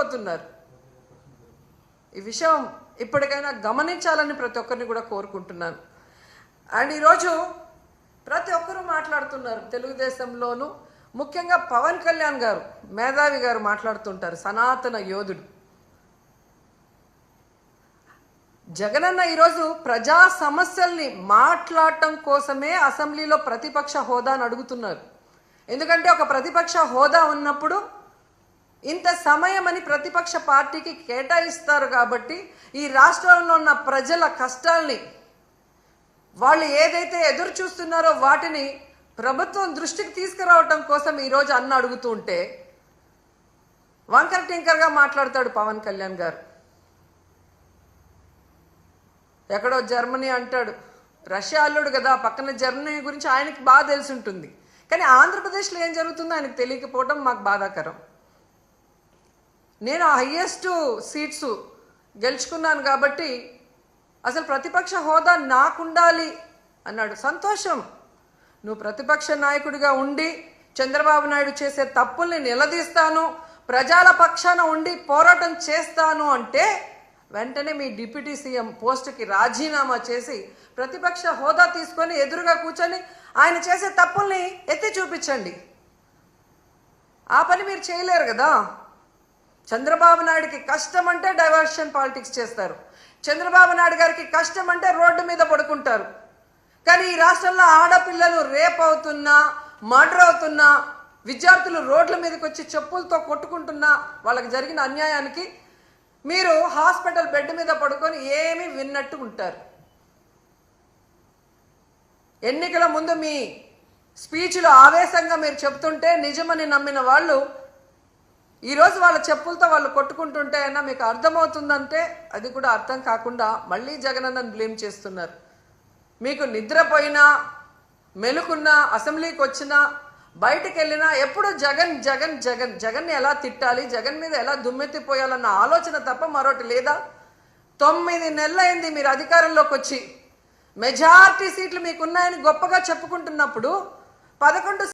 మర్చిపోతున్నారు. ఈ విషయం ఇప్పటికైనా గమనించాలని ప్రతి ఒక్కరిని కూడా కోరుకుంటున్నాను. అండ్ ఈరోజు ప్రతి ఒక్కరూ మాట్లాడుతున్నారు, తెలుగుదేశంలోనూ ముఖ్యంగా పవన్ కళ్యాణ్ గారు, మేధావి గారు మాట్లాడుతుంటారు, సనాతన యోధుడు. జగనన్న ఈరోజు ప్రజా సమస్యల్ని మాట్లాడటం కోసమే అసెంబ్లీలో ప్రతిపక్ష హోదాను అడుగుతున్నారు. ఎందుకంటే ఒక ప్రతిపక్ష హోదా ఉన్నప్పుడు ఇంత సమయం అని ప్రతిపక్ష పార్టీకి కేటాయిస్తారు కాబట్టి ఈ రాష్ట్రంలో ఉన్న ప్రజల కష్టాల్ని, వాళ్ళు ఏదైతే ఎదురు చూస్తున్నారో వాటిని ప్రభుత్వం దృష్టికి తీసుకురావటం కోసం ఈరోజు అన్న అడుగుతూ ఉంటే వంకర టింకర్గా మాట్లాడతాడు పవన్ కళ్యాణ్ గారు. ఎక్కడో జర్మనీ అంటాడు, రష్యా అల్లుడు కదా, పక్కన జర్మనీ గురించి ఆయనకి బాగా తెలిసి ఉంటుంది. కానీ ఆంధ్రప్రదేశ్లో ఏం జరుగుతుందో ఆయనకు తెలియకపోవడం మాకు బాధాకరం. నేను హయ్యెస్ట్ సీట్స్ గెలుచుకున్నాను కాబట్టి అసలు ప్రతిపక్ష హోదా నాకుండాలి అన్నాడు. సంతోషం, నువ్వు ప్రతిపక్ష నాయకుడిగా ఉండి చంద్రబాబు నాయుడు చేసే తప్పుల్ని నిలదీస్తాను, ప్రజల పక్షాన ఉండి పోరాటం చేస్తాను అంటే వెంటనే మీ డిప్యూటీ సీఎం పోస్టుకి రాజీనామా చేసి ప్రతిపక్ష హోదా తీసుకొని ఎదురుగా కూర్చొని ఆయన చేసే తప్పుల్ని ఎత్తి చూపించండి. ఆ పని మీరు చేయలేరు కదా. చంద్రబాబు నాయుడికి కష్టం అంటే డైవర్షన్ పాలిటిక్స్ చేస్తారు, చంద్రబాబు నాయుడు గారికి కష్టం అంటే రోడ్డు మీద పడుకుంటారు. కానీ ఈ రాష్ట్రంలో ఆడపిల్లలు రేప్ అవుతున్నా, మర్డర్ అవుతున్నా, విద్యార్థులు రోడ్ల మీదకి వచ్చి చెప్పులతో కొట్టుకుంటున్నా, వాళ్ళకి జరిగిన అన్యాయానికి మీరు హాస్పిటల్ బెడ్ మీద పడుకొని ఏమీ విన్నట్టు ఉంటారు. ఎన్నికల ముందు మీ స్పీచ్లో ఆవేశంగా మీరు చెప్తుంటే నిజమని నమ్మిన వాళ్ళు ఈరోజు వాళ్ళ చెప్పులతో వాళ్ళు కొట్టుకుంటుంటే అయినా మీకు అర్థమవుతుందంటే అది కూడా అర్థం కాకుండా మళ్ళీ జగనన్నను బ్లేమ్ చేస్తున్నారు. మీకు నిద్రపోయినా, మెలుకున్నా, అసెంబ్లీకి వచ్చినా, బయటికి వెళ్ళినా ఎప్పుడు జగన్ జగన్ జగన్ జగన్ని ఎలా తిట్టాలి, జగన్ మీద ఎలా దుమ్మెత్తిపోయాలన్న ఆలోచన తప్ప మరొకటి లేదా? 9 నెలలైంది మీరు అధికారంలోకి వచ్చి, మెజారిటీ సీట్లు మీకున్నాయని గొప్పగా చెప్పుకుంటున్నప్పుడు 11